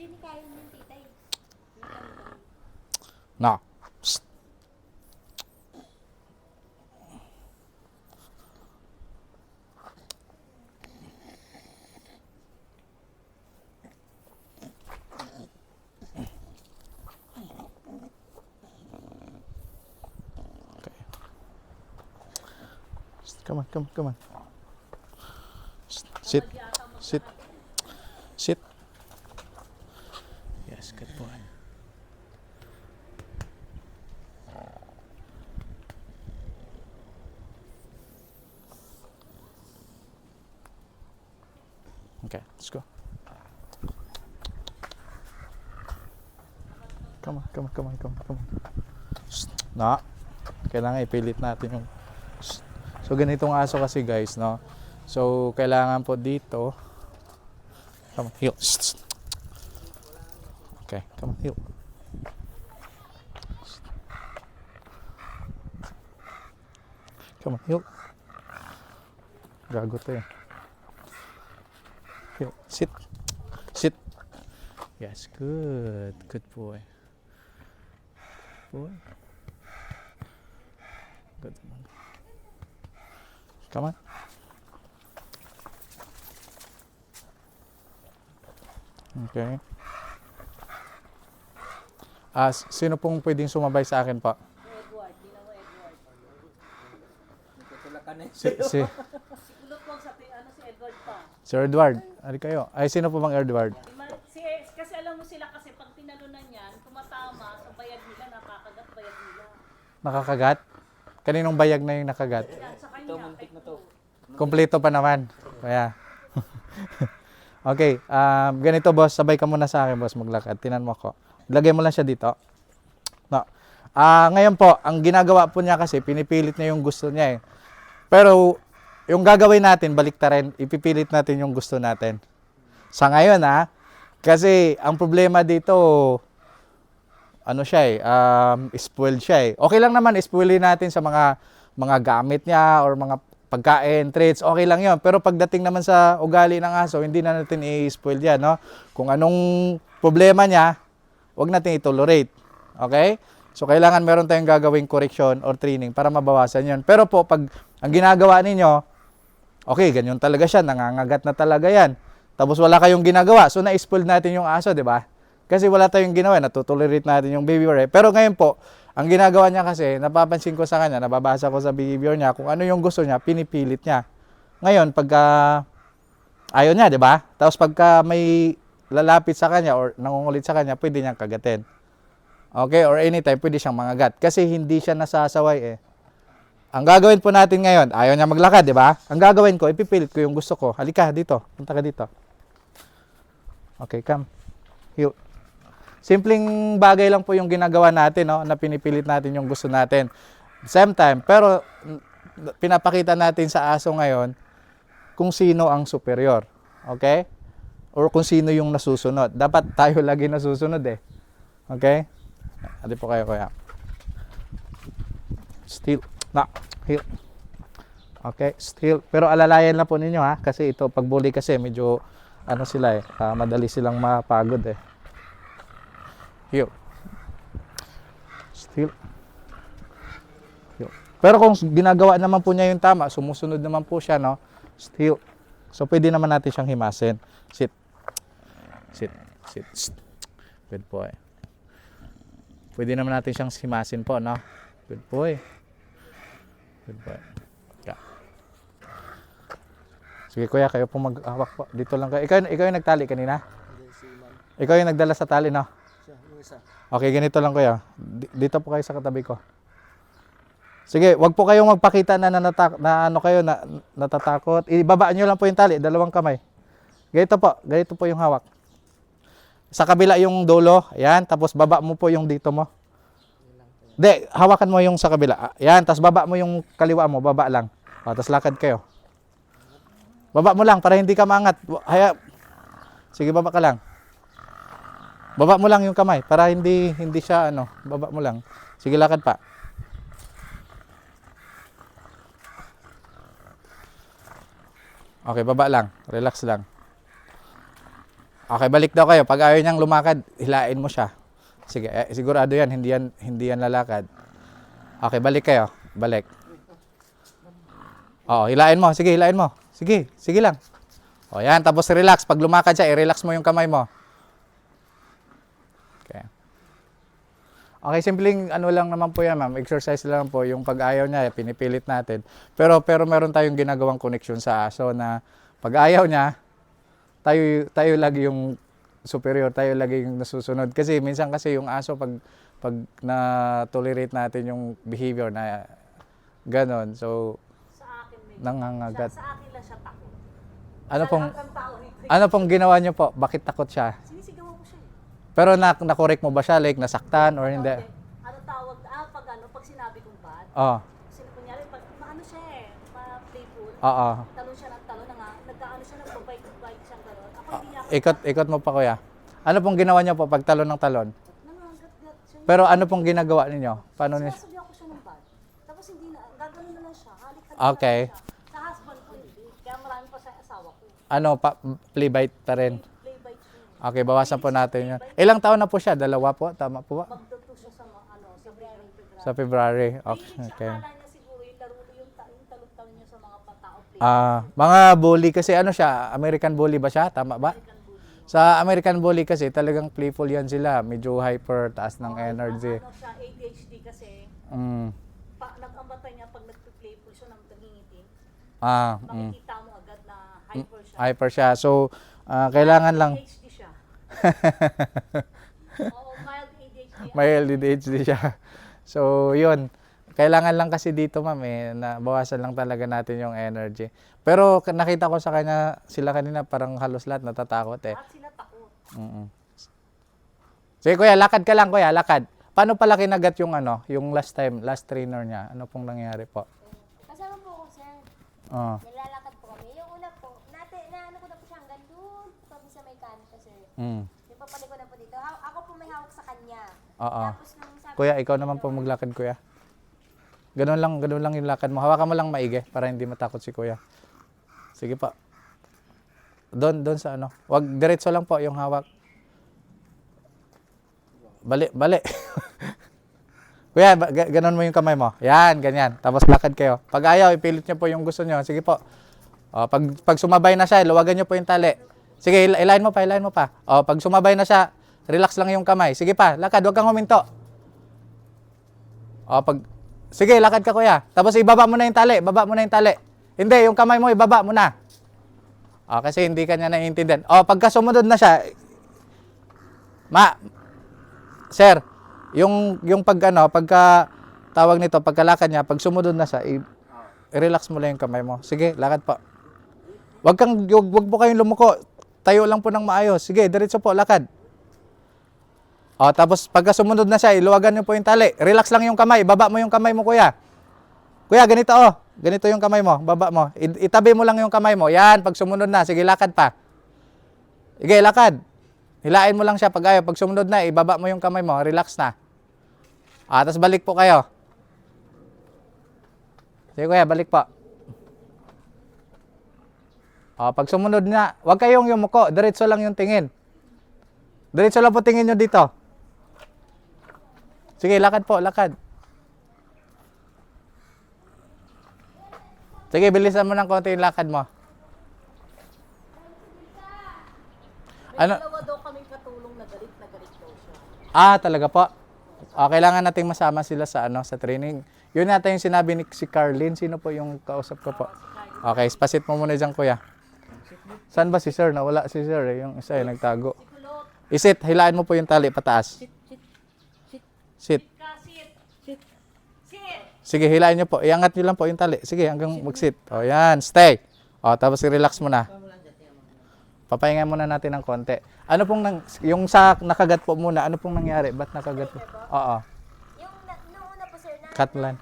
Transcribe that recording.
ni kayo ng titay. No. Psst. Okay. Come on, come on. Sit. Sit. Sit. Yes, good boy. Okay, let's go. Come on. Shh. No. Kailangan ipilit natin yung... Shh. So, ganitong aso kasi guys, no? So, kailangan po dito... Come on, heel. Shh. Okay, come on, heel. Come on, heel. Gago to eh. Heel. Sit. Sit. Yes, good. Good boy. Boy. Good. Come on. Okay. Sino pong pwedeng sumabay sa akin pa? Edward, di na mo Edward. Tutulakan eh. Si Sigulot po sa ano si Edward pa. Sir Edward. Ari kayo. Ay, sino po bang Edward? Kasi alam mo sila kasi pag tinalunan yan, tumatama sa bayag nila, nakakagat bayag nila. Nakakagat? Kaninong bayag na yung nakagat? Yan, sa Ito, kanya. muntik na to. Kompleto pa naman. Kaya. Okay. Ganito boss. Sabay ka muna sa akin boss maglakad. Tinan mo ako. Lagay mo lang siya dito. No. Ngayon po, ang ginagawa po niya kasi, pinipilit niya yung gusto niya eh. Pero, yung gagawin natin, baliktarin, ipipilit natin yung gusto natin. Sa ngayon kasi ang problema dito, ano siya eh, spoiled siya eh. Okay lang naman, spoilin natin sa mga gamit niya or mga pagkain, treats, okay lang yon. Pero pagdating naman sa ugali ng aso, hindi na natin i-spoil yan, no? Kung anong problema niya, wag natin i-tolerate. Okay? So, kailangan meron tayong gagawing correction or training para mabawasan yon. Pero po, pag ang ginagawa ninyo, okay, ganyan talaga siya, nangangagat na talaga yan. Tapos wala kayong ginagawa, so na-spoil natin yung aso, di ba? Kasi wala tayong ginawa, natutolerate natin yung behavior eh. Pero ngayon po, ang ginagawa niya kasi, napapansin ko sa kanya, nababasa ko sa behavior niya, kung ano yung gusto niya, pinipilit niya. Ngayon, pagka ayaw niya, di ba? Tapos pagka may lalapit sa kanya or nangungulit sa kanya, pwede niyang kagatin. Okay? Or anytime, pwede siyang mangagat. Kasi hindi siya nasasaway eh. Ang gagawin po natin ngayon, ayaw niya maglakad, di ba? Ang gagawin ko, ipipilit ko yung gusto ko. Halika, dito. Punta ka dito. Okay, come. Heel. Simpleng bagay lang po yung ginagawa natin, no? Na pinipilit natin yung gusto natin. Same time, pero pinapakita natin sa aso ngayon kung sino ang superior. Okay? Or kung sino yung nasusunod. Dapat tayo lagi nasusunod eh. Okay? Adi po kayo kaya. Still. Na. Heel. Okay, still. Pero alalayan na po ninyo kasi ito pagbuli kasi medyo ano sila eh, madali silang mapagod eh. Heel. Still. Heel. Pero kung ginagawa naman po niya yung tama, sumusunod naman po siya, no? Still. So pwede naman natin siyang himasin. Sit. Sit. Good boy. Pwede naman natin siyang himasin po, no? Good boy. Good boy. Yeah. Sige kuya, kayo po maghawak po. Dito lang kayo. Ikaw yung nagtali kanina? Ikaw yung nagdala sa tali, no? Okay, ganito lang kuya. Dito po kayo sa katabi ko. Sige, wag po kayong magpakita na natatakot. Ibaba nyo lang po yung tali, dalawang kamay. Ganito po yung hawak. Sa kabila yung dulo, ayan, tapos baba mo po yung dito mo. Hindi, hawakan mo yung sa kabila. Ayan, tapos baba mo yung kaliwa mo, baba lang. Tapos lakad kayo. Baba mo lang para hindi ka maangat. Sige, baba ka lang. Baba mo lang yung kamay para hindi siya baba mo lang. Sige, lakad pa. Okay, baba lang. Relax lang. Okay, balik daw kayo. Pag ayaw niyang lumakad, hilain mo siya. Sige, sigurado yan, hindi yan lalakad. Okay, balik kayo. Balik. Oo, hilain mo. Sige, hilain mo. Sige, sige lang. O yan, tapos relax. Pag lumakad siya, i-relax mo yung kamay mo. Okay. Okay, simpleng ano lang naman po yan, ma'am. Exercise lang po. Yung pag ayaw niya, pinipilit natin. Pero meron tayong ginagawang connection sa aso na pag ayaw niya, tayo lagi yung superior, tayo lagi yung nasusunod. Kasi minsan kasi yung aso pag na-tolerate natin yung behavior na ganon, so Sa akin may nangangagat. Sa akin lang siya takot. Ano pong ginawa niyo po? Bakit takot siya? Sinisigawan ko siya eh. Pero na-correct mo ba siya? Like nasaktan or hindi? Ano tawag, pag sinabi kong bad, Oo. kasi kunyari, ano siya eh, playful, Oo. talon siya ng talon, nagkaano siya ng babay-babay siyang gano'n. Ako hindi niya ako, Ikot mo pa kuya. Ano pong ginawa niyo po pag talon ng talon? nangangagat-gat siya. Pero ano pong ginagawa ninyo? Paano niyo? Sinasabi ako siya ng bad. Tapos hindi na, gagawin na lang siya, halik-halik Okay. na lang siya. Sa husband ko hindi, kaya marami pa sa asawa ko. Ano play bite pa rin? Play-bite siya. Okay, bawasan po natin yun. Ilang taon na po siya? 2 po? Tama po ba? Magduto siya sa sa February. Sa February. Okay. Okay. Akala niya siguro yung laro yung talong-talong niya sa mga patao play. Mga bully kasi ano siya, American bully ba siya? Tama ba? Sa American bully kasi talagang playful yan sila. Medyo hyper, taas ng energy. Ano siya, ADHD kasi, Mm. nag-ambatan niya pag nag-playful siya ng nangingitim. Mm. Makikita mo agad na hyper siya. Hyper siya. So, kailangan lang. ADHD siya. Oo, mild ADHD. May ADHD siya. So, yun. Kailangan lang kasi dito, ma'am, na bawasan lang talaga natin yung energy. Pero nakita ko sa kanya, sila kanina parang halos lahat natatakot eh. At sila takot. Mm. Sige kuya, lakad ka lang kuya, lakad. Paano pala kinagat yung yung last trainer niya? Ano pong nangyari po? Kasama po ako, sir. Oh. Nilalakad po kami. Yung una po, naano ko na po siya hanggang doon. Kami sa may kanto, sir. Mm. Yung papalik ko na po dito. Ako po may hawak sa kanya. Oo. Tapos nung sabi Kuya, ikaw naman po maglakad kuya. Ganun lang yung lakad mo. Hawakan mo lang maigi para hindi matakot si kuya. Sige pa. Doon sa ano. Wag diretso lang po yung hawak. Bali. Kuya, ganun mo yung kamay mo. Yan, ganyan. Tapos lakad kayo. Pag ayaw, ipilit niyo po yung gusto niyo. Sige po. O, pag sumabay na siya, luwagan niyo po yung tali. Sige, ilayin mo pa. O, pag sumabay na siya, relax lang yung kamay. Sige pa, lakad, huwag kang huminto. O, sige, lakad ka kuya. Tapos ibaba mo na yung tali. Hindi, yung kamay mo, ibaba mo na. O, kasi hindi ka niya naiintindihan. O, pagka sumunod na siya, sir, yung pagka tawag nito, pagkalakad niya, pag sumunod na siya, i-relax mo lang yung kamay mo. Sige, lakad pa. Wag po kayong lumuko. Tayo lang po ng maayos. Sige, diretso po, lakad. O, tapos pagka sumunod na siya, iluwagan niyo po yung tali. Relax lang yung kamay. Baba mo yung kamay mo, kuya. Kuya, ganito Ganito yung kamay mo. Baba mo. Itabi mo lang yung kamay mo. Yan, pag sumunod na. Sige, lakad pa. Sige, lakad. Hilain mo lang siya pag ayaw. Pag sumunod na, ibaba mo yung kamay mo. Relax na. Tapos balik po kayo. Sige, kuya, balik po. Pag sumunod na, huwag kayong yumuko. Diretso lang yung tingin. Diretso lang po tingin nyo dito. Sige, lakad po, lakad. Sige, bilisan mo ng konti yung lakad mo. May dalawa daw kaming katulong na galit daw siya. Talaga po. Kailangan nating masama sila sa sa training. Yun natin yung sinabi ni si Carlin. Sino po yung kausap ko po? Okay, spasit mo muna dyan, kuya. Saan ba si sir? Nawala si sir eh. Yung isa nagtago. Isit, hilain mo po yung tali pataas. Sit. Sit. Sige, hilain nyo po. Iangat nyo lang po yung tali. Sige, hanggang mag-sit. Yan, stay. Tapos i-relax mo na. Papahinga muna natin ng konti. Ano pong, yung sa nakagat po muna, ano pong nangyari? Ba't nakagat po? Oo. Yung nung una po, sir, Cut line.